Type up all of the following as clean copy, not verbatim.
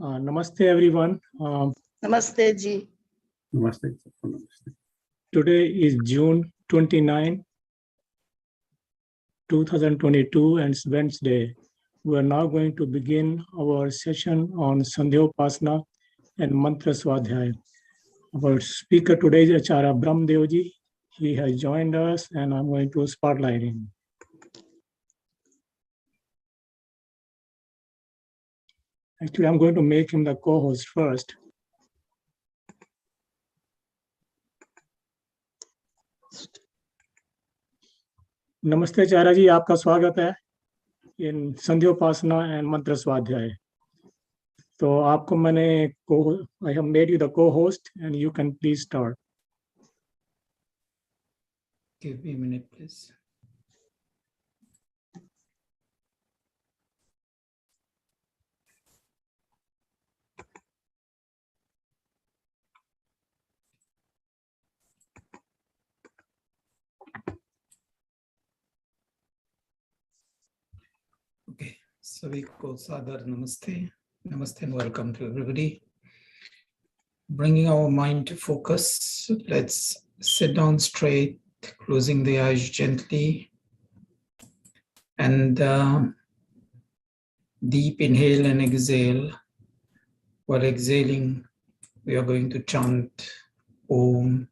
Namaste everyone. Namaste Ji. Namaste. Today is June 29, 2022 and it's Wednesday. We are now going to begin our session on Sandhyaa Upaasanaa and Mantra Swaadhyaya. Our speaker today is Acharya Bramdeo Ji. He has joined us and I'm going to spotlight him. Actually, I'm going to make him the co-host first. नमस्ते आचार्य जी, आपका स्वागत है इन संध्या उपासना and मंत्र स्वाध्याय। तो आपको मैंने I have made you the co-host and you can please start. Give me a minute, please. Okay, Saviko Sadar Namaste. Namaste and welcome to everybody. Bringing our mind to focus, let's sit down straight, closing the eyes gently. And deep inhale and exhale. While exhaling, we are going to chant Om.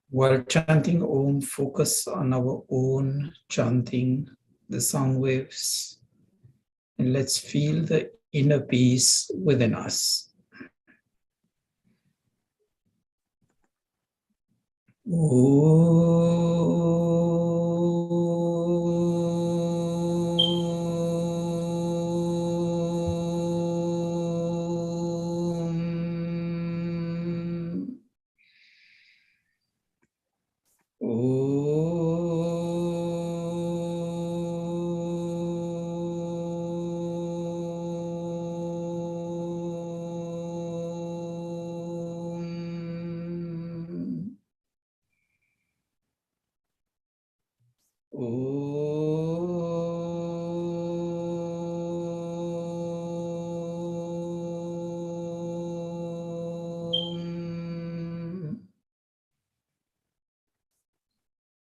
While chanting Om, focus on our own chanting, the sound waves, and let's feel the inner peace within us.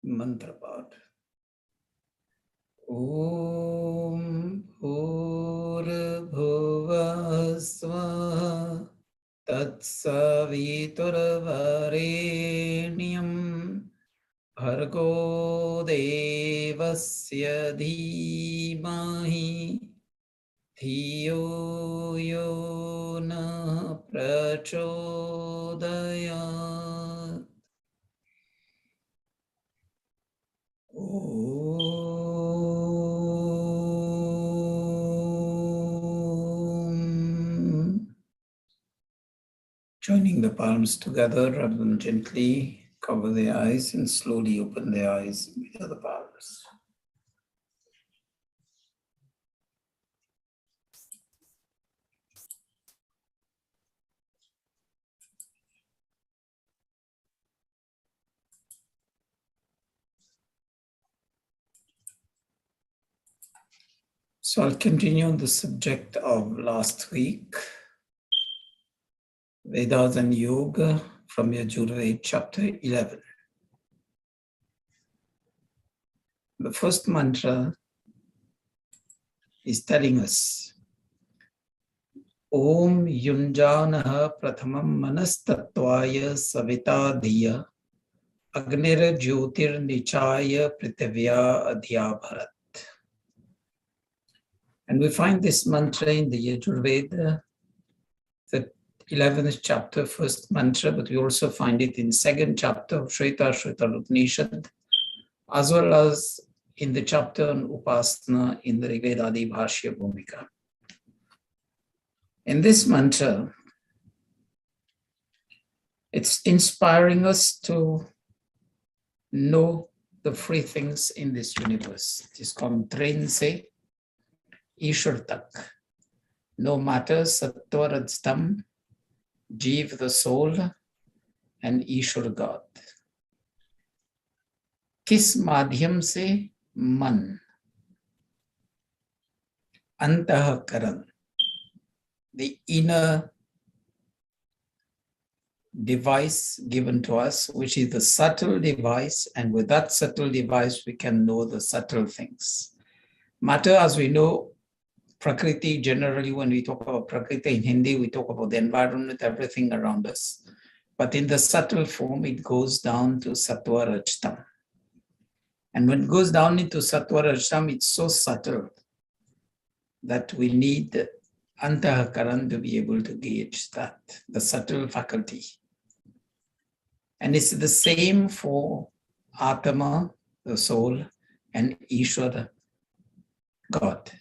Mantra part. Om Bhur-bhuvah Swaha Tat-savitur-varenyam Bhargo Devasya Dhimahi Dhiyo yo na prachodayat. Joining the palms together rather than gently cover the eyes and slowly open the eyes with the other palms. So I'll continue on the subject of last week, Vedas and Yoga from Yajurveda chapter 11. The first mantra is telling us Om YUNJAANAH PRATHAMAM MANASTATTVAAYA SAVITA DHIYAH AGNERJYOTIRNICHAAYYA PRITHIVYAA-ADHYAABHARAT. And we find this mantra in the Yajurveda, the 11th chapter, first mantra, but we also find it in second chapter of Shvetaashvara-Upanishad, as well as in the chapter on Upaasanaa in the Rigveda Bhashya Bhumika. In this mantra, it's inspiring us to know the three things in this universe. It is called train se Ishwar tak. No matter Sattva Rajtam, Jeev the soul, and Ishwar God. Kis madhyam se man, antahakaran, the inner device given to us, which is the subtle device, and with that subtle device we can know the subtle things. Matter, as we know, Prakriti, generally when we talk about Prakriti in Hindi, we talk about the environment, everything around us. But in the subtle form, it goes down to Sattva Rajtam. And when it goes down into Sattva Rajtam, it's so subtle that we need Antahakaran to be able to gauge that, the subtle faculty. And it's the same for Atma, the soul, and Ishwara, God.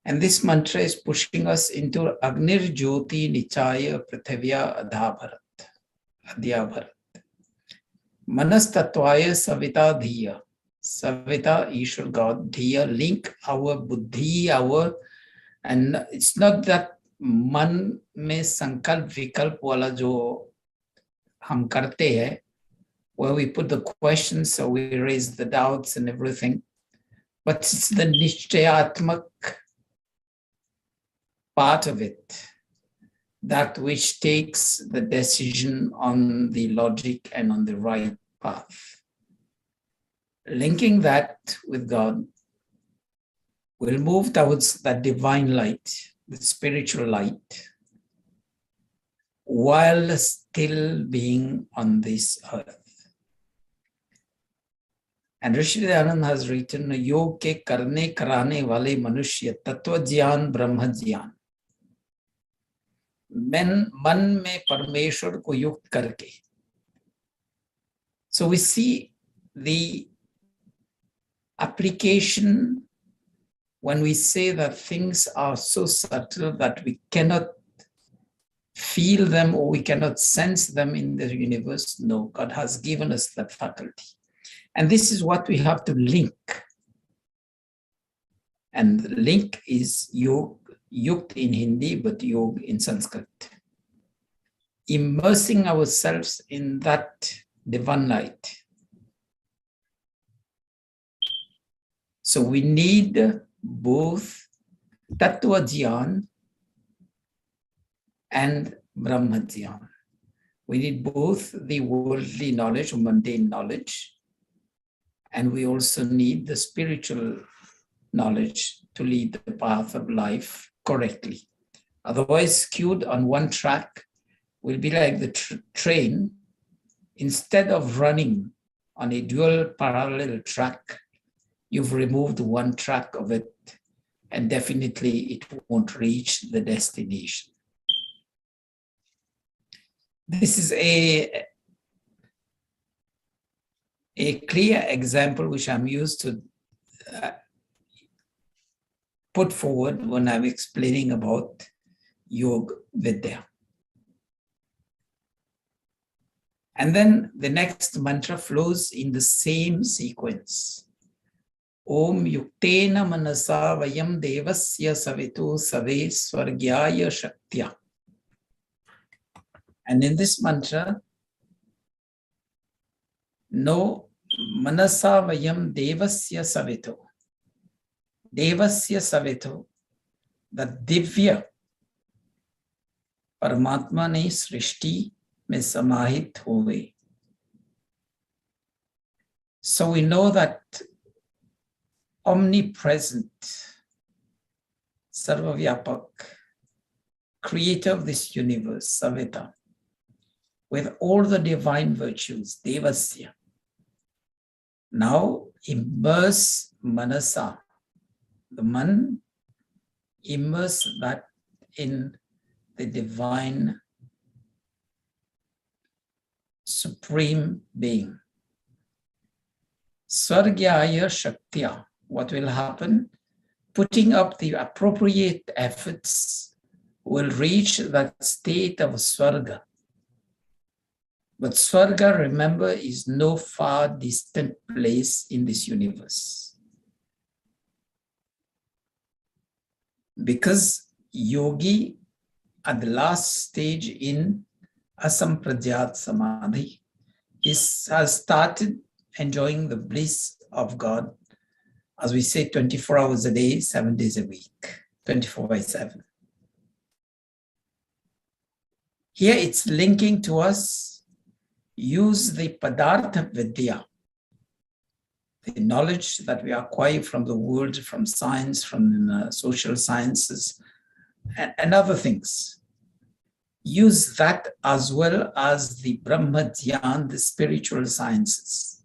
And this mantra is pushing us into AGNERJYOTIRNICHAAYYA PRITHIVYAA-ADHYAABHARAT. MANASTATTVAAYA SAVITA DHIYAH. Savita, Ishwar God, Dhiya, link our buddhi, and it's not that man में संकल्प विकल्प वाला जो हम करते हैं, where we put the questions, so we raise the doubts and everything, but it's the nishchayatmak part of it, that which takes the decision on the logic and on the right path. Linking that with God, we'll move towards that divine light, the spiritual light, while still being on this earth. And Rishi Dayanand has written, Yog ke karne karane wale manushya tattva jyan brahma jyan. Man mein Parmeshwar ko yukt karke. So we see the application when we say that things are so subtle that we cannot feel them or we cannot sense them in the universe. No, God has given us that faculty. And this is what we have to link. And the link is yog, yukt in Hindi, but yog in Sanskrit. Immersing ourselves in that divine light. So we need both Tattva Jyan and Brahma Jyan. We need both the worldly knowledge or mundane knowledge, and we also need the spiritual knowledge to lead the path of life correctly. Otherwise, skewed on one track will be like the train. Instead of running on a dual parallel track, you've removed one track of it, and definitely it won't reach the destination. This is a clear example which I'm used to put forward when I'm explaining about Yoga Vidya. And then the next mantra flows in the same sequence. Om YUKTENA MANASAA VAYAM DEVASYA SAVITUH SEVE SVARGYAAYA SHAKYAA. And in this mantra, no MANASAA VAYAM DEVASYA SAVITUH. Devasya SAVITUH, the Divya Paramatma ne Srishti mein samahit huve. So we know that omnipresent Sarvavyapak, creator of this universe, SAVITAA, with all the divine virtues, DEVASYA. Now immerse MANASAA, the man, immerse that in the divine supreme being. SVARGYAAYA SHAKYAA, what will happen? Putting up the appropriate efforts will reach that state of Swarga. But Swarga, remember, is no far distant place in this universe. Because yogi at the last stage in Asampradyat Samadhi has started enjoying the bliss of God, as we say, 24 hours a day, 7 days a week, 24/7. Here it's linking to us, use the Padartha Vidya, the knowledge that we acquire from the world, from science, from social sciences, and other things. Use that as well as the Brahma Dhyan, the spiritual sciences.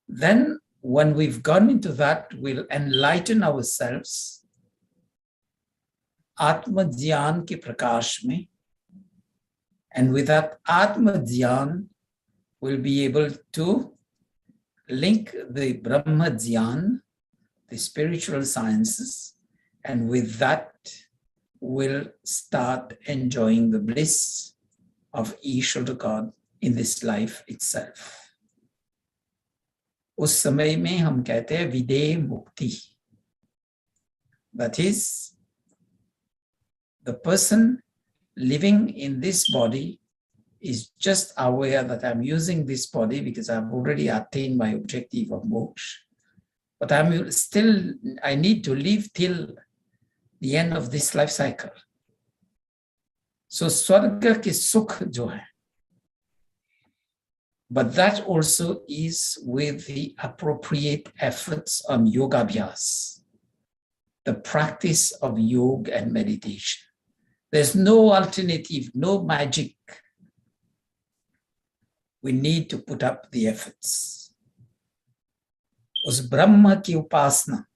Then, when we've gone into that, we'll enlighten ourselves. Atma Dhyan ki prakash mein. And with that Atma Dhyan, we'll be able to link the Brahma Dhyan, the spiritual sciences, and with that, we'll start enjoying the bliss of Ishvara God in this life itself. उस समय में हम कहते हैं विदेह मुक्ति. That is, the person living in this body is just aware that I'm using this body because I've already attained my objective of moksha. But I need to live till the end of this life cycle. So Swarga ki sukh jo hai. But that also is with the appropriate efforts on yoga abhyas, the practice of yoga and meditation. There's no alternative, no magic. We need to put up the efforts. Us Brahma ki upasana,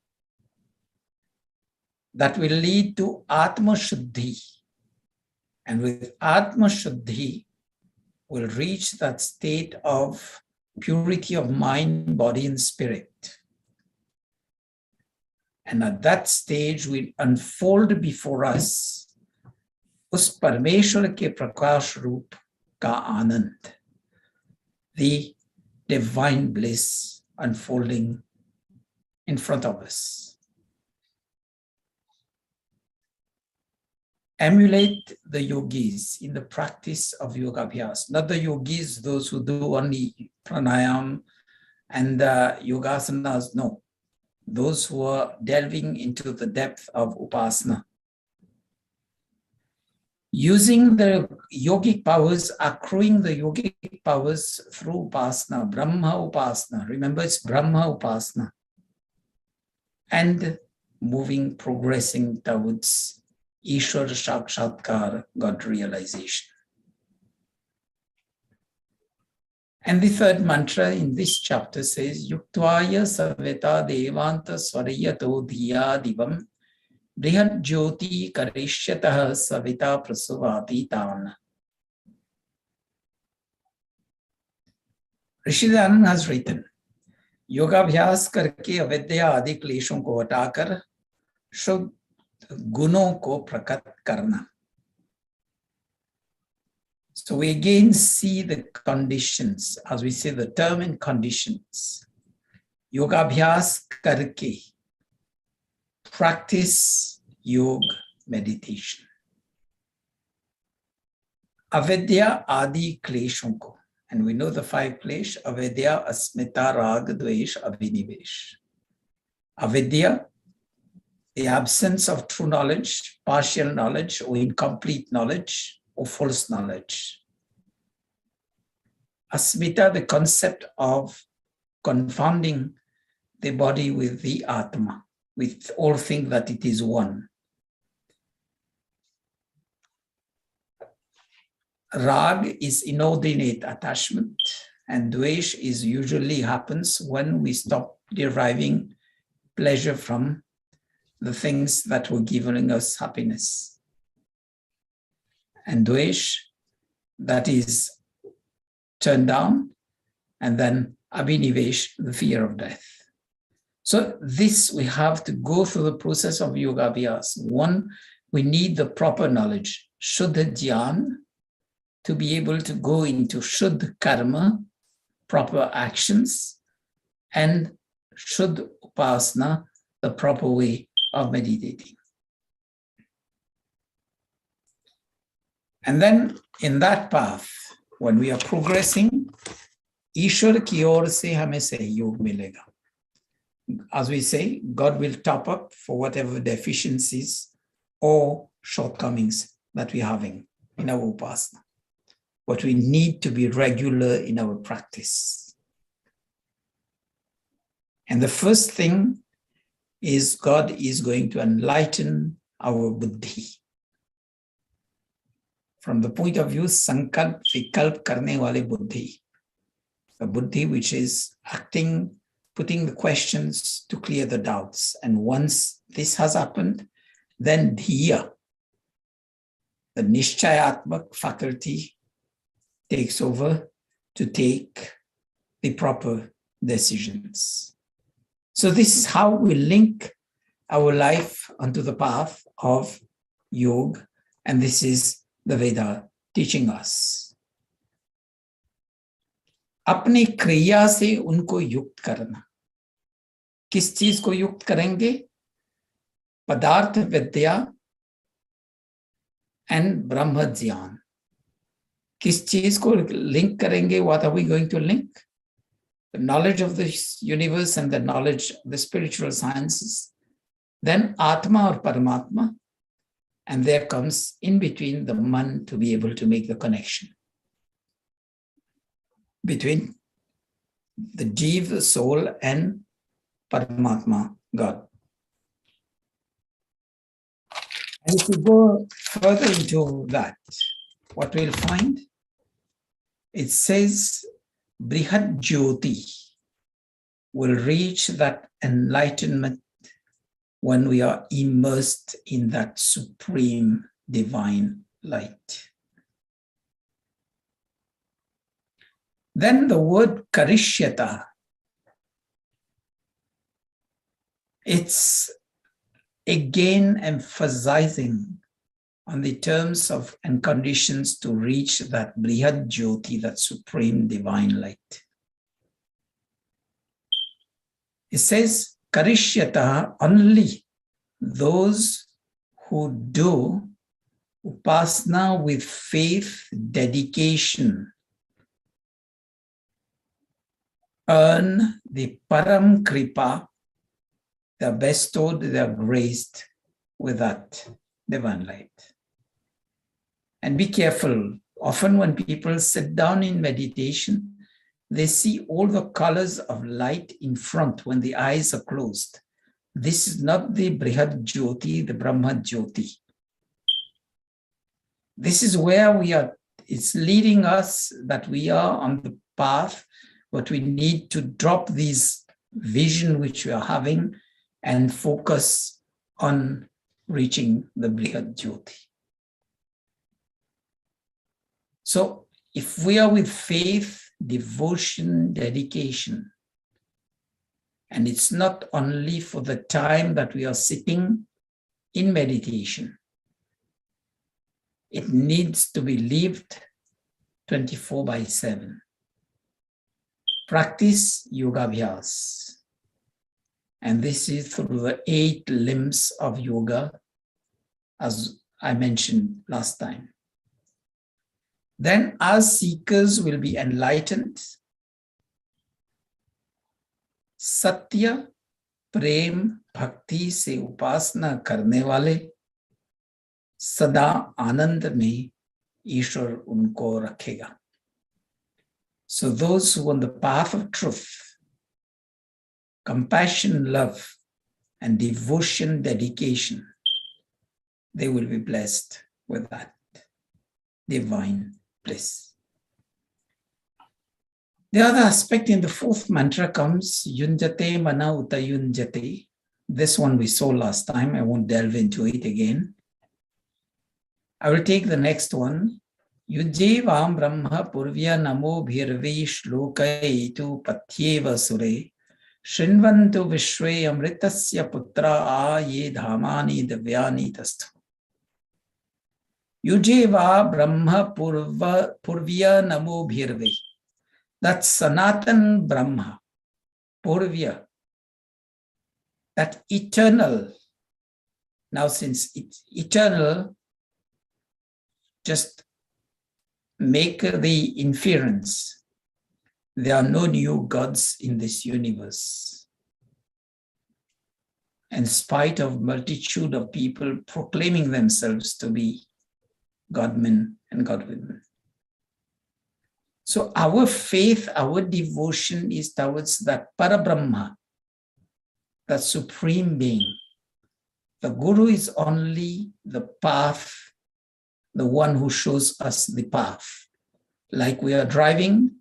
that will lead to Atma Shuddhi. And with Atma Shuddhi, will reach that state of purity of mind, body, and spirit. And at that stage, will unfold before us us Parmeshwar ke prakash roop ka anand, the divine bliss unfolding in front of us. Emulate the yogis in the practice of yoga abhyas, not the yogis, those who do only pranayam and yogasanas, no. Those who are delving into the depth of upasana. Using the yogic powers, accruing the yogic powers through upasana, Brahma upasana. Remember, it's Brahma upasana. And moving, progressing towards Ishvara Sakshatkar, God realization. And the third mantra in this chapter says, YUKTVAAYA SAVITA DEVAANTSVARYATO DIVAM BRIHAJJYOTIH KARISHYATAH SAVITA PRASUVAATI TAAN. Rishidanand has written, Yoga Abhyas karke avidya adi kleshon ko hatakar शुद्ध गुणों को प्रकट करना. So we again see the conditions, as we say the term in conditions. Yoga abhyas karke, practice yoga meditation. Avidya adi kleshon ko, and we know the 5 klesh: avidya, asmita, raga, dvesh, abhinivesh. Avidya, the absence of true knowledge, partial knowledge, or incomplete knowledge, or false knowledge. Asmita, the concept of confounding the body with the Atma, We all think that it is one. Rag is inordinate attachment, and dvesh is usually happens when we stop deriving pleasure from the things that were giving us happiness. And dvesh, that is turned down, and then abhinivesh, the fear of death. So this, we have to go through the process of yoga abhyas. One, we need the proper knowledge, Shuddha Dhyan, to be able to go into Shuddha Karma, proper actions, and Shuddha Upasana, the proper way of meditating. And then in that path, when we are progressing, Ishwar ki or se hame sahyog milega. As we say, God will top up for whatever deficiencies or shortcomings that we're having in our upasana. But we need to be regular in our practice. And the first thing is God is going to enlighten our buddhi. From the point of view, sankalp, vikalp karne wale buddhi. A buddhi which is acting, putting the questions to clear the doubts. And once this has happened, then DHIYAH, the nishchayatmak faculty, takes over to take the proper decisions. So this is how we link our life onto the path of yoga, and this is the Veda teaching us. अपनी क्रिया से उनको युक्त करना. किस चीज को युक्त करेंगे? पदार्थ विद्या and ब्रह्म ज्ञान. किस चीज को लिंक करेंगे? What are we going to link? The knowledge of this universe and the knowledge of the spiritual sciences. Then Atma or Paramatma. And there comes in between the man to be able to make the connection between the Jiva, the soul, and Paramatma, God. And if we go further into that, what we'll find, it says BRIHAJJYOTIH will reach that enlightenment when we are immersed in that supreme divine light. Then the word KARISHYATAH, it's again emphasizing on the terms of and conditions to reach that BRIHAJJYOTIH, that supreme divine light. It says, KARISHYATAH, only those who do upasana with faith, dedication, earn the param kripa, they are bestowed, they are graced with that divine light. And be careful, often when people sit down in meditation, they see all the colors of light in front when the eyes are closed. This is not the BRIHAJJYOTIH, the BRAHMAJYOTIH. This is where we are, it's leading us that we are on the path, but we need to drop these vision which we are having and focus on reaching the BRIHAJJYOTIH. So if we are with faith, devotion, dedication, and it's not only for the time that we are sitting in meditation, it needs to be lived 24/7. Practice yoga abhyas. And this is through the 8 limbs of yoga, as I mentioned last time. Then as seekers will be enlightened, Satya, Prem, Bhakti se upasana karne wale, Sada Anand mein Ishwar unko rakhega. So those who on the path of truth, compassion, love, and devotion, dedication, they will be blessed with that divine bliss. The other aspect in the fourth mantra comes Yunjate Mana Uta Yunjate. This one we saw last time. I won't delve into it again. I will take the next one. Yujjevam Brahma Purvya Namo Bhirvi Shlokaitu Patyeva Sure Shrinvantu Vishwe Amritasya Putra Aye Dhamani Devyani Tastu. Yujjeva Brahma Purvya Namo Bhirvi. That's Sanatan Brahma, Purvya, that eternal. Now, since it's eternal, just make the inference. There are no new gods in this universe. In spite of multitude of people proclaiming themselves to be godmen and godwomen. So our faith, our devotion is towards that Parabrahma, that supreme being. The Guru is only the path, the one who shows us the path. Like we are driving,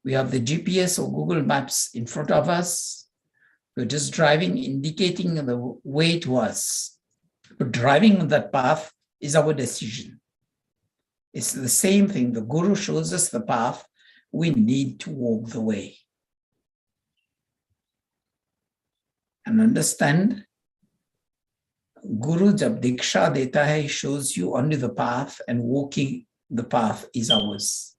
we have the GPS or Google Maps in front of us. We're just driving, indicating the way to us. But driving on that path is our decision. It's the same thing. The Guru shows us the path. We need to walk the way. And understand, Guru jab diksha deta hai, he shows you only the path, and walking the path is ours.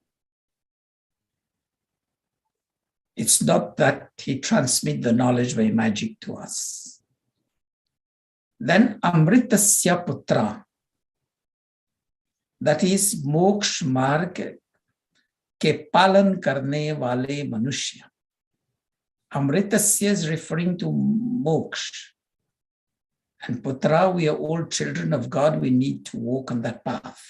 It's not that he transmits the knowledge by magic to us. Then Amritasya Putra, that is Moksh Marg के पालन करने वाले मनुष्य. Amritasya is referring to moksha. And Putra, we are all children of God. We need to walk on that path.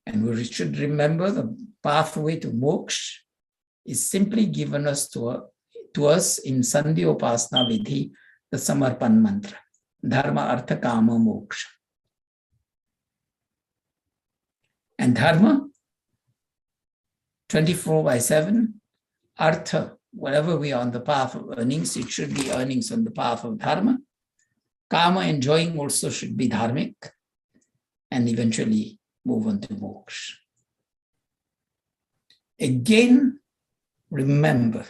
And we should remember the pathway to moksha is simply given us to us in Sandhyaa Upasana Vidhi, the Samarpan mantra. Dharma, Artha, Kama, Moksha. And Dharma, 24/7, Artha, wherever we are on the path of earnings, it should be earnings on the path of Dharma. Kama, enjoying, also should be Dharmic, and eventually move on to Moksha. Again, remember,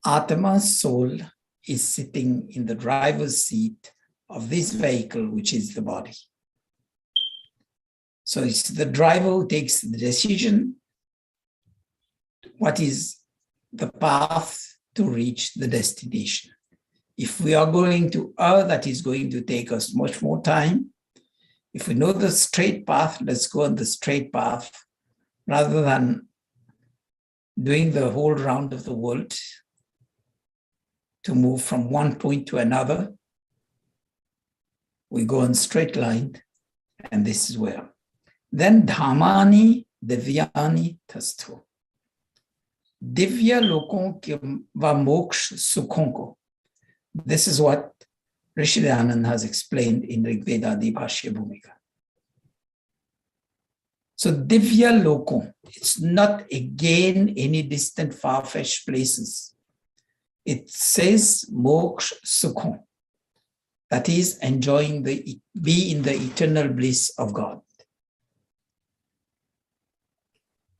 Atma's soul is sitting in the driver's seat of this vehicle, which is the body. So it's the driver who takes the decision, what is the path to reach the destination. If we are going to Earth, that is going to take us much more time. If we know the straight path, let's go on the straight path rather than doing the whole round of the world to move from one point to another. We go on straight line, and this is where. Then Dhamani Devyani Tastu. Divya lokon ke va moksha sukhon ko. This is what Rishi Dayanand has explained in Rigveda Devasya Bhumika. So Divya lokon, it's not again any distant far-fetched places. It says moksha sukhon. That is enjoying be in the eternal bliss of God.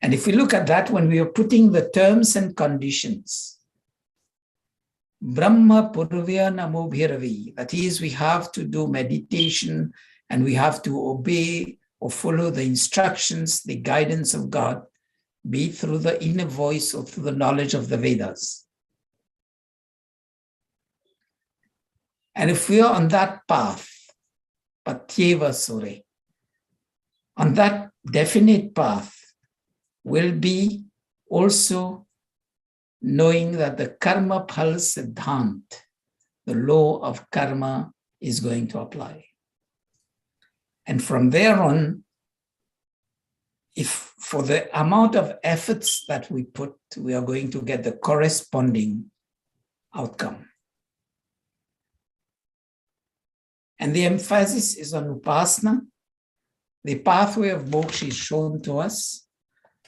And if we look at that, when we are putting the terms and conditions, Brahma Purvya Namo Bhiravi, that is, we have to do meditation and we have to obey or follow the instructions, the guidance of God, be it through the inner voice or through the knowledge of the Vedas. And if we are on that path, Patyeva Sure, on that definite path, will be also knowing that the karma phal siddhant, the law of karma, is going to apply. And from there on, if for the amount of efforts that we put, we are going to get the corresponding outcome. And the emphasis is on Upasana. The pathway of moksha is shown to us.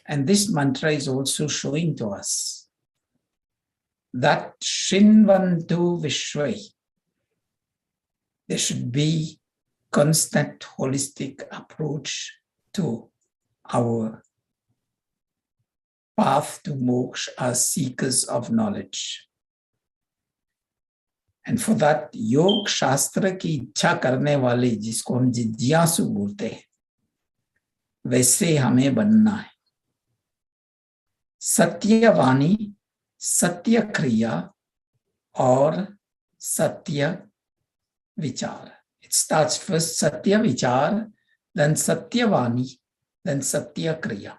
And this mantra is also showing to us that Shinvantu Vishwai, there should be constant holistic approach to our path to moksha as seekers of knowledge. And for that, योग शास्त्र की इच्छा करने वाले जिसको हम जिज्ञासु बोलते हैं, वैसे हमें बनना है. सत्य वाणी, सत्य क्रिया और सत्य विचार. It starts first Satya Vichar, then Satya Vani, then Satya Kriya.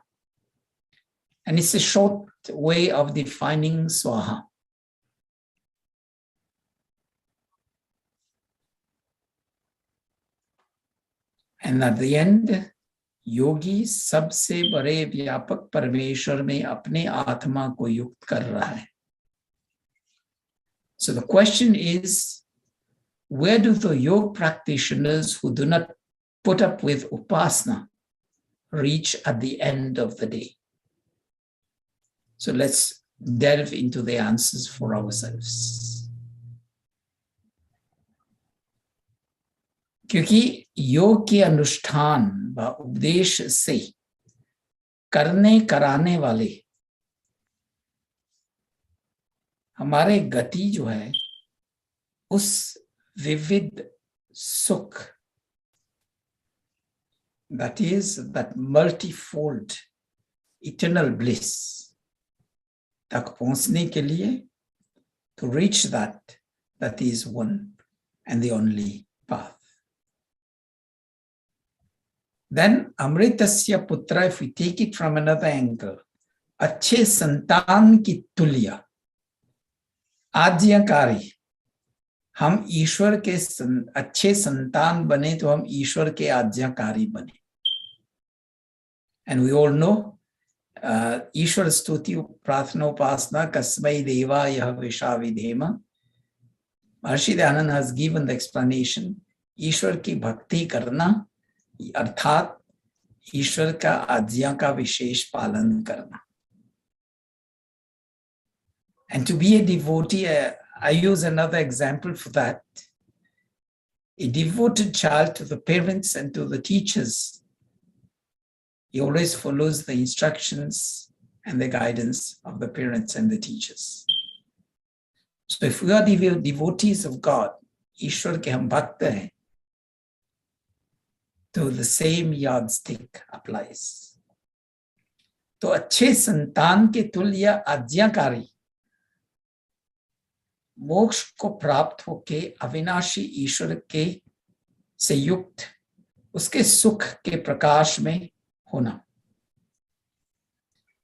And it's a short way of defining Swaha. And at the end, योगी सबसे बड़े व्यापक परमेश्वर में अपने आत्मा को युक्त कर रहा है. So the question is, where do the yoga practitioners who do not put up with upasana reach at the end of the day? So let's delve into the answers for ourselves. क्योंकि योग के अनुष्ठान व उपदेश से करने कराने वाले हमारे गति जो है उस विविध सुख, that is that multifold eternal bliss तक पहुंचने के लिए, to reach that is one and the only path. Then Amritasya Putra, if we take it from another angle, अच्छे संतान की तुल्य आज्ञाकारी, हम ईश्वर के अच्छे संतान बने तो हम ईश्वर के आज्ञाकारी बने. And we all know ईश्वर स्तुति प्रार्थना उपासना कस्मै देवाय विशा विधेम. Maharishi Dayananda has given the explanation. ईश्वर की भक्ति करना अर्थात ईश्वर का आज्ञा का विशेष पालन करना. And to be a devotee, I use another example for that. A devoted child to the parents and to the teachers, he always follows the instructions and the guidance of the parents and the teachers. So if we are devotees of God, ईश्वर के हम भक्त हैं, तो the same yardstick applies. तो अच्छे संतान के तुल्य आज्ञाकारी मोक्ष को प्राप्त होके अविनाशी ईश्वर के से युक्त उसके सुख के प्रकाश में होना.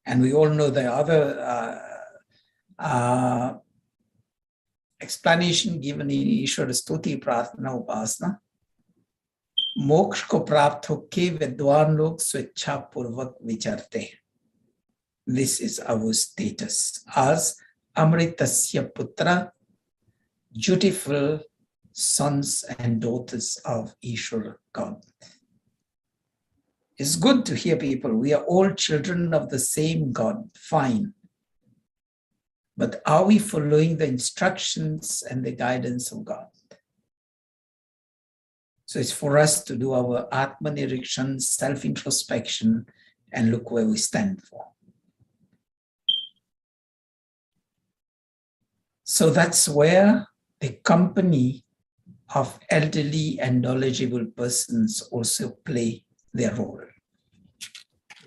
And we all know the other explanation given in ईश्वर स्तुति प्रार्थना उपासना. मोक्ष को प्राप्त होके विद्वान लोग स्वेच्छा पूर्वक विचरते हैं. This is our status as Amritasya Putra, dutiful sons and daughters of Ishwara God. It's good to hear people, we are all children of the same God, fine. But are we following the instructions and the guidance of God? So it's for us to do our Atma-nirikshan, self-introspection, and look where we stand for. So that's where the company of elderly and knowledgeable persons also play their role.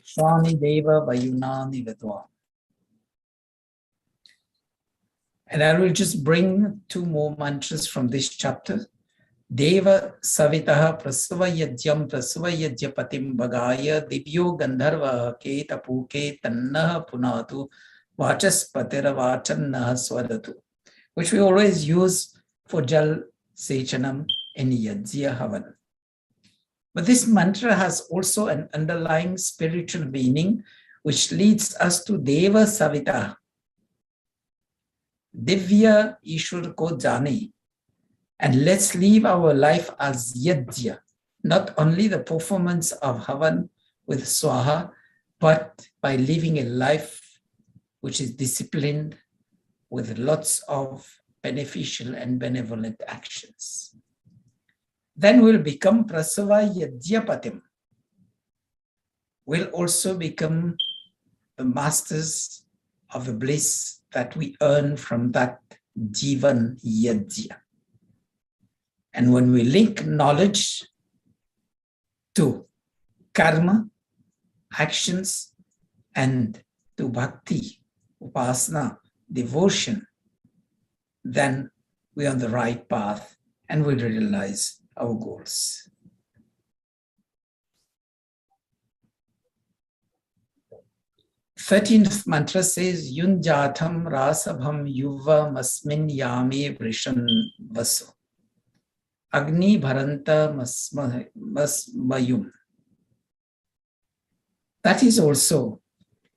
Swami Deva Vayunani Vidwan. And I will just bring two more mantras from this chapter. Deva SAVITAH PRASUVAAYAJYAM PRASUVAAYAJYAPATIM BHAGAYA DIVYO GANDHARVAH KE TAPUKE TANNAH PUNATU VACHASPATIRA VACHANNAH SWADHATU, which we always use for Jal Sechanam in Yajya Havan. But this mantra has also an underlying spiritual meaning which leads us to Deva SAVITAH. Divya Ishwar ko jane. And let's live our life as yajna, not only the performance of havan with swaha, but by living a life which is disciplined with lots of beneficial and benevolent actions. Then we'll become Prasuvaati. We'll also become the masters of the bliss that we earn from that Jivan Yajna. And when we link knowledge to karma, actions, and to bhakti, upasana, devotion, then we're on the right path and we'll realize our goals. Thirteenth mantra says, Yunjatham rasabham yuva masmin yame vrishan vaso. Agni bharanta masmayum. That is also,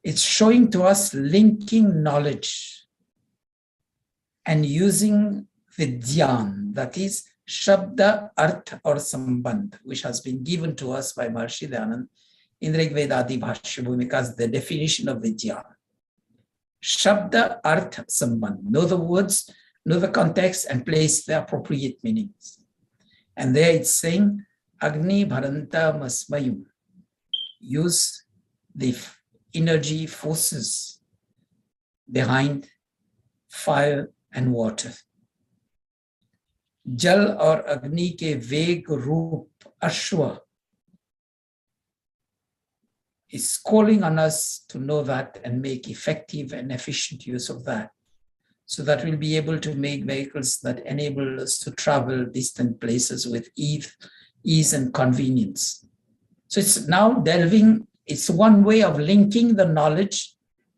it's showing to us linking knowledge and using the dhyan, that is Shabda, Arth or Sambandh, which has been given to us by Maharishi Dayanand in Rigveda Adi Bhashya Bhumika as the definition of the dhyan. Shabda, Arth, Sambandh. Know the words, know the context, and place the appropriate meanings. And there it's saying, Agni Bharanta Masmayum. Use the energy forces behind fire and water. Jal or Agni ke veg roop Ashwa is calling on us to know that and make effective and efficient use of that, so that we'll be able to make vehicles that enable us to travel distant places with ease and convenience. So it's now delving, it's one way of linking the knowledge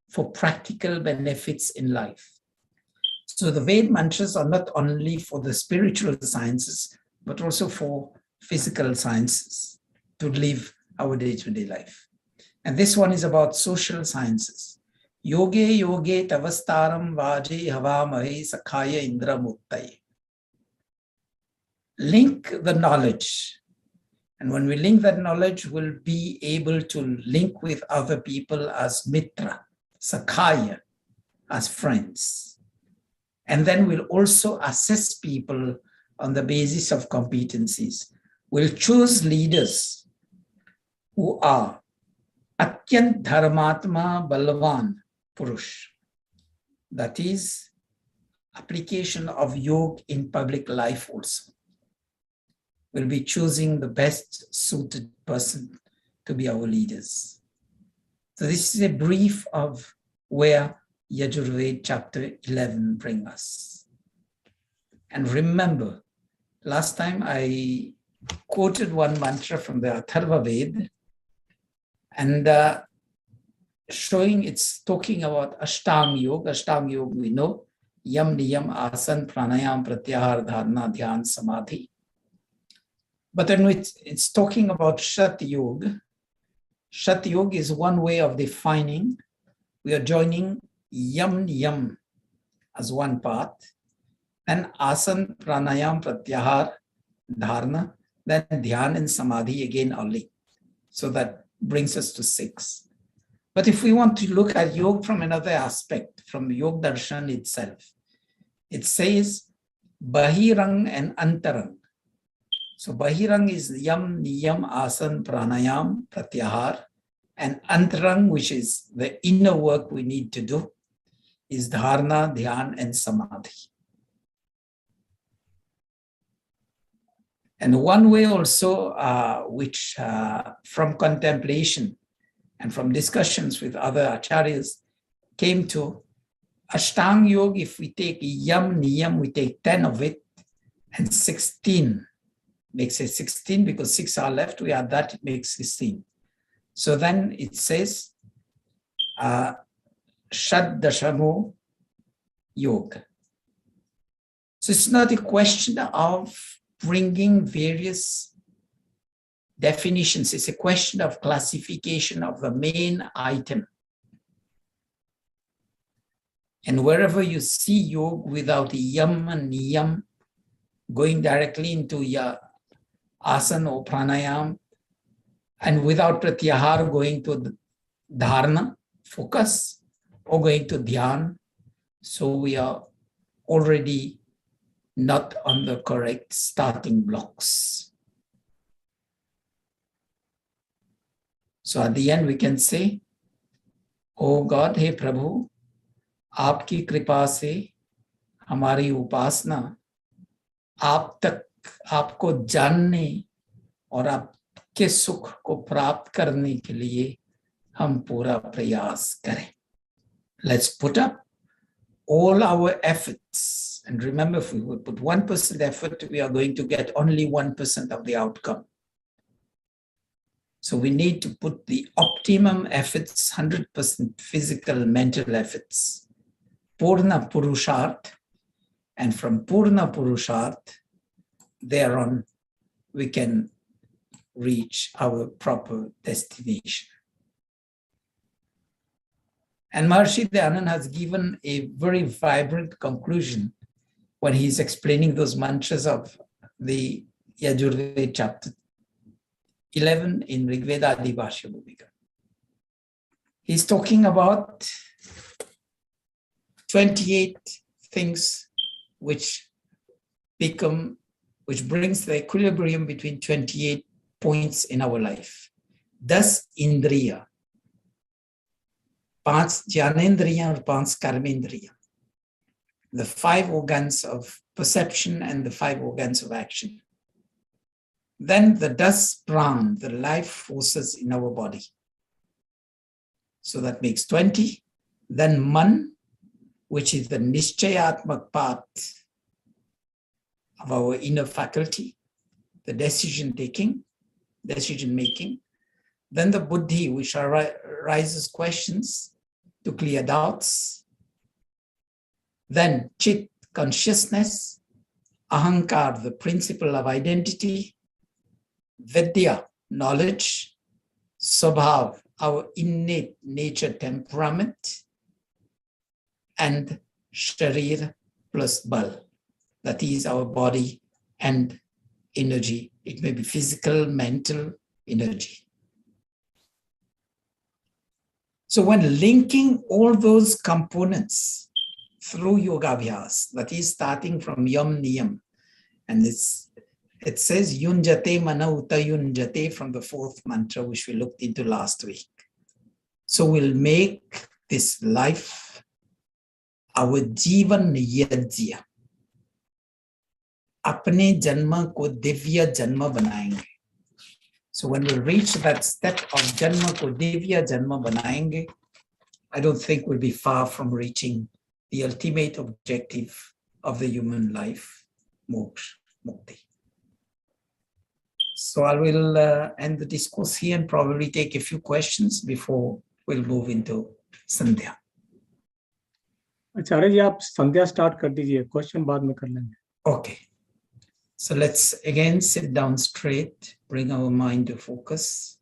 for practical benefits in life. So the Ved mantras are not only for the spiritual sciences, but also for physical sciences to live our day-to-day life. And this one is about social sciences. Yoge yoge tavastaram vaje havamahe sakhaya indra muktaye. Link the knowledge. And when we link that knowledge, we'll be able to link with other people as mitra, sakhaya, as friends. And then we'll also assess people on the basis of competencies. We'll choose leaders who are Atyant Dharmatma Balvan Purush. That is application of yoga in public life also. We'll be choosing the best suited person to be our leaders. So this is a brief of where Yajurveda chapter 11 brings us. And remember, last time I quoted one mantra from the Atharva Ved, and showing it's talking about Ashtang Yoga. Ashtang Yoga we know, Yam, Niyam, Asan, Pranayam, Pratyahar, Dharana, Dhyan, Samadhi. But then it's talking about Shat Yoga. Shat Yoga is one way of defining. We are joining Yam, Niyam as one part, then Asan, Pranayam, Pratyahar, Dharana, then Dhyan and Samadhi again are linked. So that brings us to 6. But if we want to look at yoga from another aspect, from Yoga Darshan itself, it says Bahirang and Antarang. So Bahirang is Yam, Niyam, Asan, Pranayam, Pratyahar, and Antarang, which is the inner work we need to do, is Dharana, Dhyan, and Samadhi. And one way also, which from contemplation and from discussions with other acharyas came to Ashtang Yoga, if we take Yam, Niyam, we take 10 of it, and 16 makes it 16 because 6 are left, we add that, it makes 16. So then it says, Shaddashamo Yoga. So it's not a question of bringing various definitions. It's a question of classification of the main item. And wherever you see yoga without yam and niyam, going directly into your asana or pranayam, and without pratyahara going to dharana, focus, or going to dhyan. So we are already not on the correct starting blocks. So at the end we can say, Oh God, hey Prabhu, आपकी कृपा से हमारी उपासना आप तक आपको जानने और आपके सुख को प्राप्त करने के लिए हम पूरा प्रयास करें. Let's put up all our efforts. And remember, if we would put 1% effort, we are going to get only 1% of the outcome. So we need to put the optimum efforts, 100% physical, mental efforts. Purna Purusharth. And from Purna Purusharth, thereon we can reach our proper destination. And Maharishi Dayanand has given a very vibrant conclusion when he's explaining those mantras of the Yajurveda chapter 11 in Rigveda Adivasya Bhumika. He's talking about 28 things which brings the equilibrium between 28 points in our life. 10 indriya, 5 jnanendriya और 5 karmendriya. The 5 organs of perception and the 5 organs of action. Then the 10 pran, the life forces in our body. So that makes 20. Then man, which is the nishchayatmak part of our inner faculty, the decision making. Then the buddhi, which raises questions to clear doubts. Then chit, consciousness. Ahankar, the principle of identity. Vidya, knowledge. Swabhav, our innate nature, temperament. And sharir plus bal, that is our body and energy. It may be physical, mental, energy. So when linking all those components through yogavyas, that is starting from yam niyam, and it says yunjate mana uta yunjate from the 4th mantra, which we looked into last week. So we'll make this life our जीवन यज्ञ, अपने जन्म को दिव्य जन्म बनाएंगे. So when we reach that step of जन्म को दिव्य जन्म बनाएंगे, I don't think we'll be far from reaching the ultimate objective of the human life, moksha, mukti. So I will end the discourse here and probably take a few questions before we'll move into Sandhyaa. आचार्य जी आप संध्या start कर दीजिए, question बाद में कर लेंगे. Okay. So let's again sit down straight, bring our mind to focus.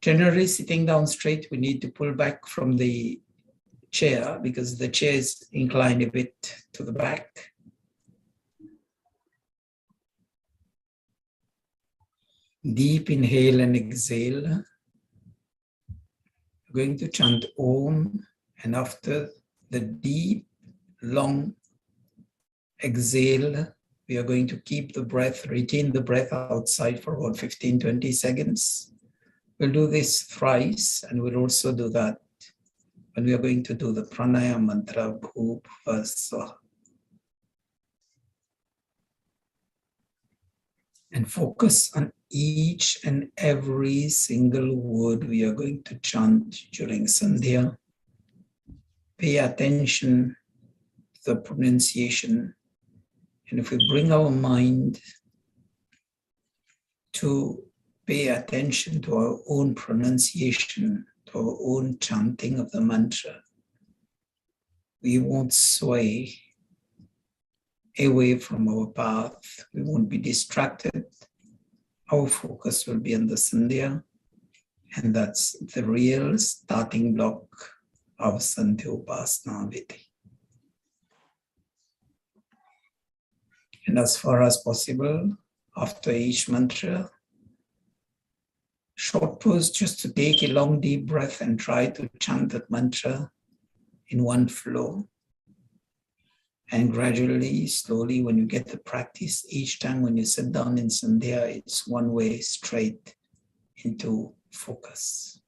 Generally, sitting down straight, we need to pull back from the chair because the chair is inclined a bit to the back. Deep inhale and exhale. We're going to chant Om, and after the deep, long exhale, we are going to keep the breath, retain the breath outside for about 15-20 seconds. We'll do this thrice, and we'll also do that when we are going to do the pranayama mantra, Bhu Bhuva Swaha. And focus on each and every single word we are going to chant during Sandhya. Pay attention to the pronunciation. And if we bring our mind to pay attention to our own pronunciation, to our own chanting of the mantra, we won't sway away from our path. We won't be distracted. Our focus will be on the Sandhya, and that's the real starting block of Sandhya Upasana Vidhi. And as far as possible, after each mantra, short pause just to take a long deep breath and try to chant that mantra in one flow. And gradually, slowly, when you get the practice, each time when you sit down in Sandhyaa, it's one way straight into focus.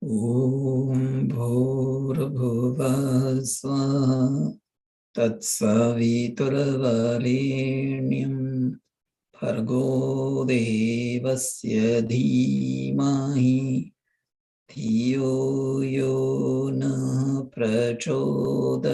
Om Bhurabhuva Swaha Tatsaviturvarenyam Bhargo Devasya Dhimahi Dhiyo Yo Na Prachodayat.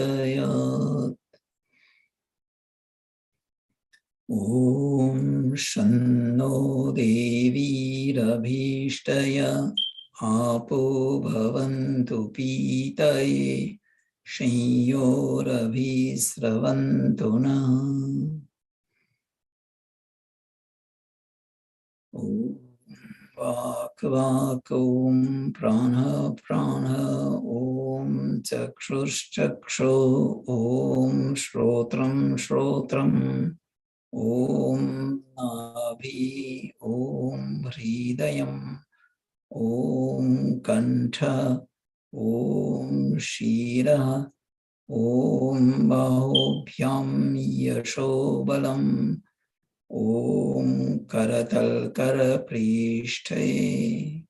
Om Shanno Devi Rabhishtaya Apo Bhavantu Pitaye Shanyo Rabhisravantuna. Om Vak Vak Om Prana Prana Om Chakshus Chakshu Om Shrotram Shrotram Om Nabhi Om Hridayam Om Kantha Om Shira Om Bahobhyam Yashobalam Om Karatal Karaprishthai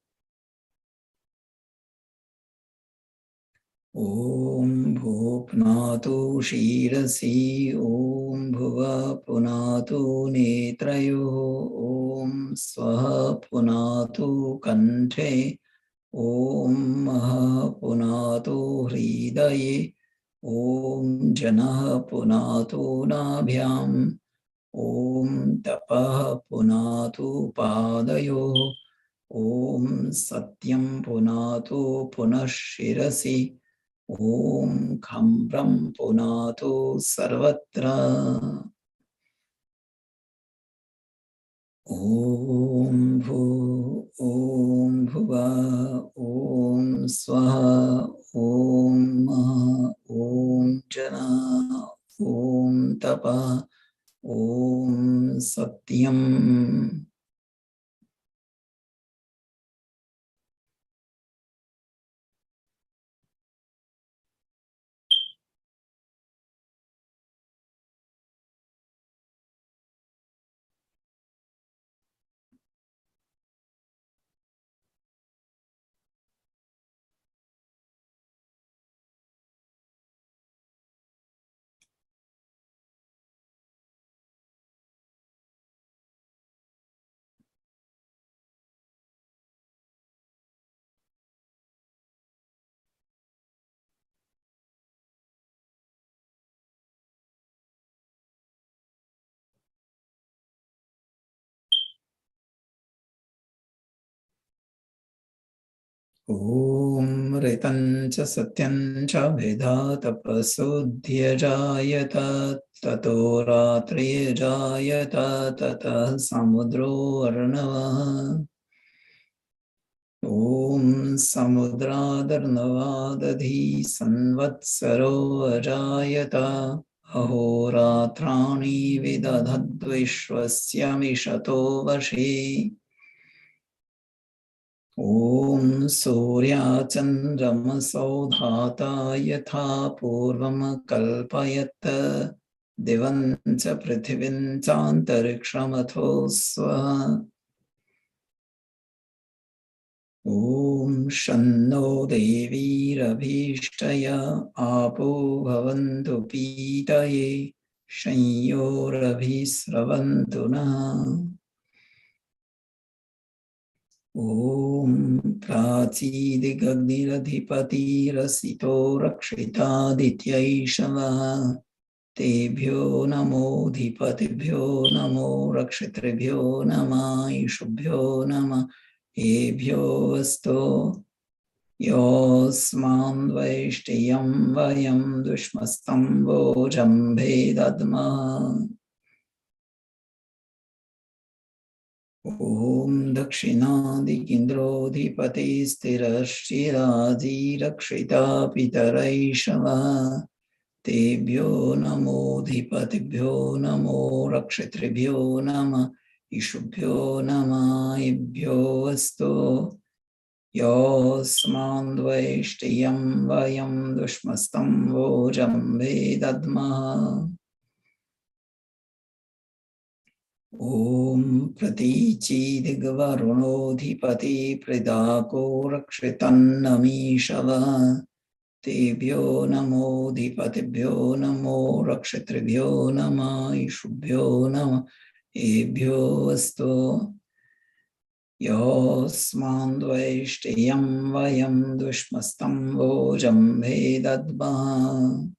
Om Bhupnatu Shirasi Om Bhuva Punatu Netrayo Om Swaha Punatu Kanthe Om Maha Punatu Hridaye Om Janah Punatu Nabhyam Om Tapah Punatu Padayo Om Satyam Punatu Punashirasi Om Khambram Punatu Sarvatra. Om Bhuva Om Swaha Om Maha Om Jana Om Tapa Om Satyam. Om Ritancha Satyancha Vedha Tapasudhyajayata Tato Ratriyajayata Tata Samudro Arnava Om Samudradarnavadadhi Sanvatsaro Ajayata Ahoratrani Vidadhadvishvasya Mishato Vashi Om Surya Chandramasau Dhata Yatha Purvam Kalpayat Divancha Prithivyancha Antarikshamatho Swaha Om Shanno Devi Rabhishtaya Apo Bhavantu Pitaye Shanyo Rabhisravantu Na Om Prachidigagnirathipati Rasito Rakshitadityai Tebhyo Namo Dhipatibhyo Namo Rakshitribhyo Nama Ishubhyo Nama Ebhyo Asto Yosman Vaishtiyam Vayam Dushmastam Vojambhe Dadma Om Dakshinadikindro Dhipati Stirashiraji Rakshita Pitaraishava Tebhyo Namo Dhipatibhyo Namo Rakshitribhyo Nama Ishubhyo Nama Ebhyo Asto Yosman Vaishtiyam Vayam Dushmastam Vojambhe Dadma Om Pratichi Digvaruno Dhipati Pridako Rakshitannamishava Tebhyo Namo Dhipatibhyo Namo Rakshitribhyo Nama Ishubhyo Nama Ebhyo Asto Yosman Vaishtiyam Vayam Dushmastam Vojambhe Dadma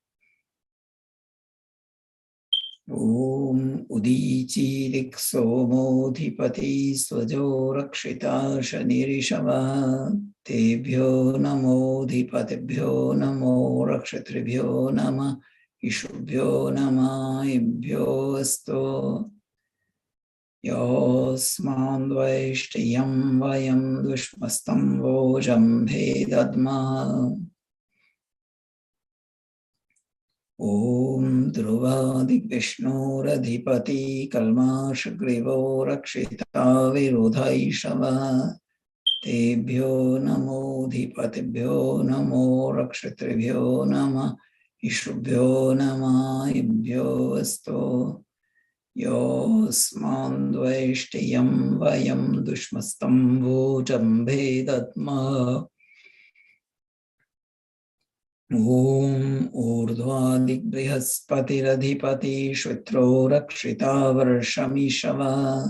Om Udichi Diksomo Dhipati Swajo Rakshita Shanirishava Tebhyo Namo Dhipatibhyo Namo Rakshitribhyo Nama Ishubhyo Nama Ebhyo Asto Yosman Vaishtiyam Vayam Dushmastam Vojambhe Dadma Om Dhruvadik Vishnuradhipati Kalmashagrivo Rakshita Virudhaishava Tebhyo Namo Dhipatibhyo Namo Rakshitribhyo Nama Ishubhyo Nama Ebhyo Asto Yosman Vaishtiyam Vayam Dushmastam Vojambhe Dadma Om Urdhvadik Brihaspatiradhipati Shvitro Rakshita Varshamishava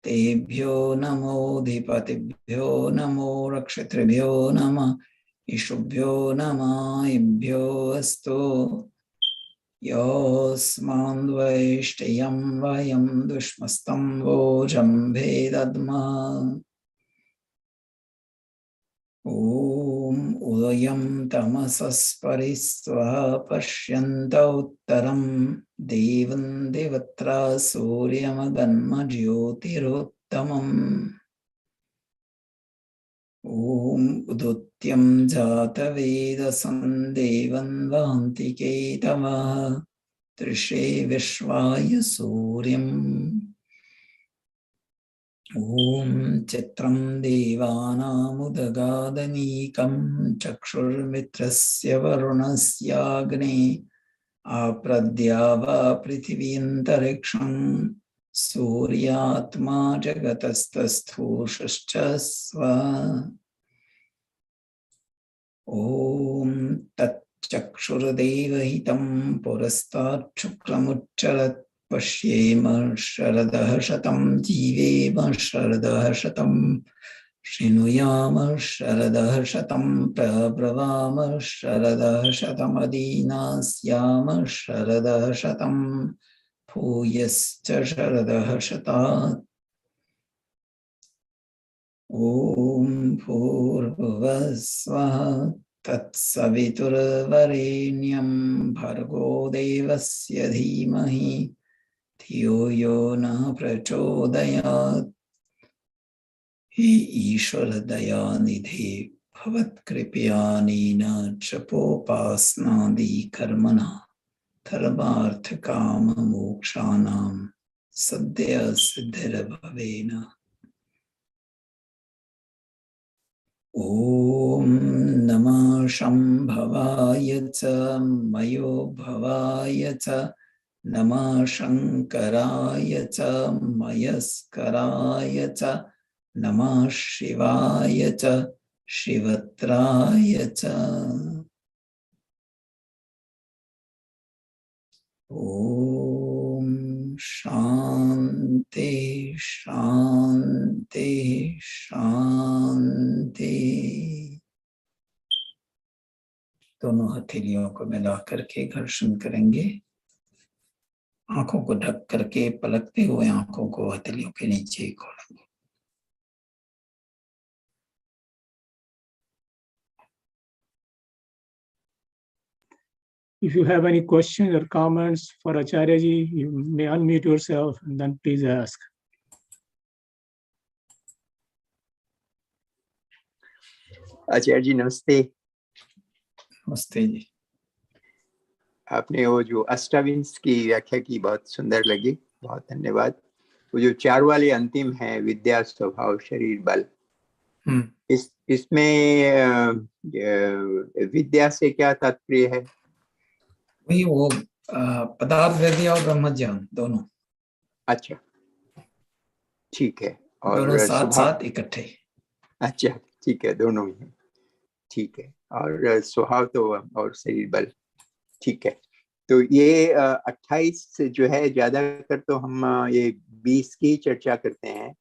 Tebhyo Namo Dhipatibhyo Namo Rakshitribhyo Nama Ishubhyo Nama Ebhyo Asto Yosman Vaishtiyam Vayam Dushmastam Vojambhe Dadma Om Udayam Tamasas Parisvaha Pashyanta Uttaram Devan Devatra Suryamadhanma Jyotiruttamam Om Udutyam Jata Veda Sandevan Vanti Ketavaha Trishe Vishvaya Suryam Om Chitram Devanamudagadanekam Chakshurmitrasya Varunasyagni Apradyava Prithivyantariksham Suryatma Jagatastasthushaschya Sva Om Tat Chakshurdevahitam Purastat Chukramucharat Pashyema Sharadah Shatam Jivema Sharadah Shatam Shinuyama Sharadah Shatam Prabhavama Sharadah Shatam Adinasyama Sharadah Shatam Puyascha Sharadah Shatat Om Bhurvasvaha Tatsaviturvarenyam Bhargo Devasya Dhimahi Dhiyo Yo Na Prachodayat. He Ishvara Dayanidhe Bhavat Kripyanena Chapopasnadi Karmana Dharmartha Kama Mokshanam Sadhya Siddhira Bhavena. Om Namah Shambhavaya Cha Mayo Bhavaya Cha Namah Shankaraya Cha Mayaskaraya Cha Namah Shivaya Cha Shivatraya Cha. Om Shanti Shanti Shanti. दोनों हथेलियों को मिला करके घर्षण करेंगे। आंखों को ढक करके पलकते हुए आंखों को हथेलियों के नीचे खोलेंगे। If you have any questions or comments for Acharya ji, you may unmute yourself and then please ask. आचार्य जी नमस्ते। नमस्ते जी। आपने वो जो अष्टाविंश की व्याख्या की बहुत सुंदर लगी, बहुत धन्यवाद। वो जो 4 वाले अंतिम है, विद्या स्वभाव शरीर बल, इसमें विद्या से क्या तात्पर्य है? वही वो पदार्थ विद्या और ब्रह्म ज्ञान दोनों। अच्छा, ठीक है। और दोनों साथ साथ इकट्ठे। अच्छा, ठीक है, दोनों ही है, ठीक है। और स्वभाव तो और शरीर बल, ठीक है। तो ये 28 जो है, ज्यादातर तो हम ये 20 की चर्चा करते हैं।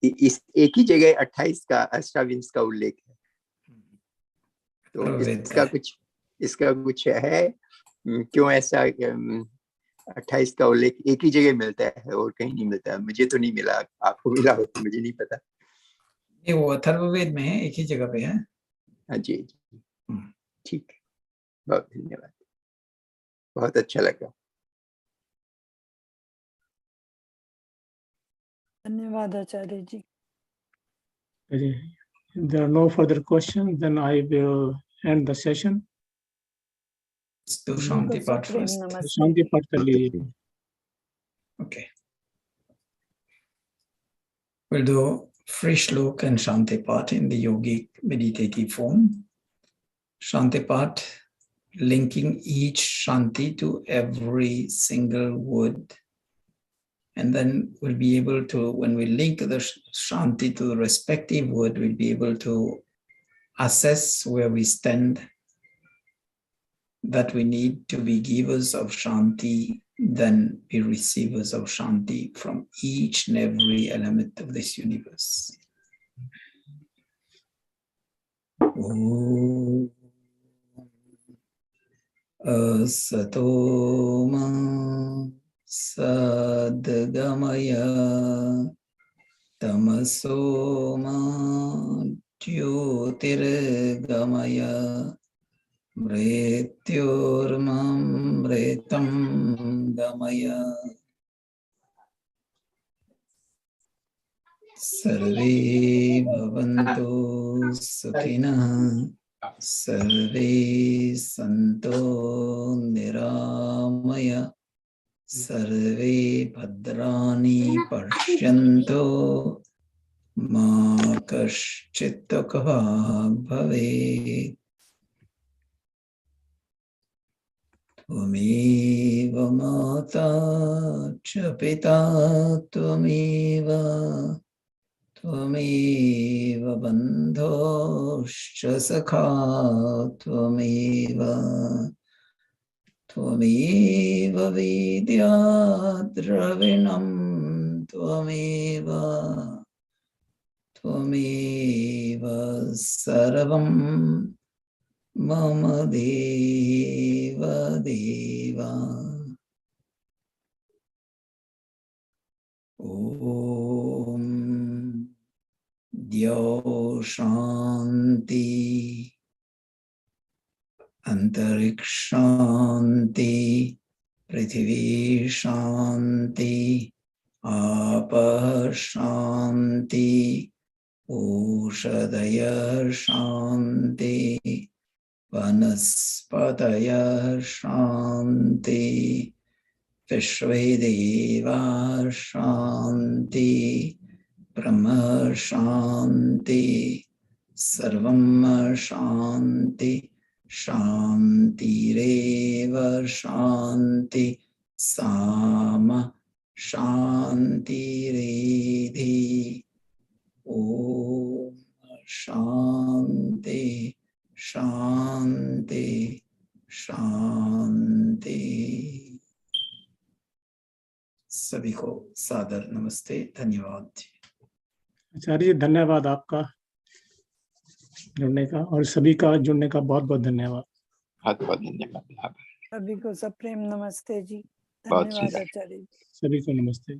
इस एक ही जगह 28 का अष्टाविंश का उल्लेख है, तो इसका कुछ है क्यों ऐसा 28 का उल्लेख एक ही जगह मिलता है और कहीं नहीं मिलता? मुझे तो नहीं मिला, आपको मिला हो तो मुझे नहीं पता। ये वो अथर्ववेद में है, एक ही जगह पे है। हाँ जी, ठीक है, बहुत धन्यवाद, बहुत अच्छा लगा। धन्यवाद आचार्य जी। If there are no further questions, then I will end the session. Let's do Shanti Path first. Shanti Path kar lijiye. Okay. We'll do free shlok and Shanti Path in the yogic meditative form. Shanti Path, linking each Shanti to every single word. And then we'll be able to, when we link the Shanti to the respective word, we'll be able to assess where we stand, that we need to be givers of Shanti, then be receivers of Shanti from each and every element of this universe. Om Asato Ma Sadgamaya Tamaso Ma Jyotirgamaya Mrityormam Mritam Gamaya. Sarve bhavantu sukhinah, sarve santo niramaya, sarve bhadrani pashyanto, ma kaschit dukha bhavet. Tvameva mata cha pita tvameva, tvameva bandhoscha sakha tvameva, tvameva vidya dravinam tvameva, tvameva sarvam Mama Deva Deva. Om द्यौ शान्ति अंतरिक्ष शान्ति पृथिवी शान्ति आपः शान्ति ओषधयः शान्ति वनस्पतयः शान्ति विश्वे देवाः शान्ति ब्रह्म शान्ति सर्वं शान्ति शान्तिरेव शान्ति साम शान्तिरेधि ॐ शान्ति शान्ति शान्ति। सभी को सादर नमस्ते, धन्यवाद। आचार्य जी धन्यवाद आपका जुड़ने का, और सभी का जुड़ने का बहुत बहुत धन्यवाद। बहुत बहुत धन्यवाद। सभी को सप्रेम नमस्ते जी। बहुत धन्यवाद सुंदर। आचार्य जी। सभी को नमस्ते।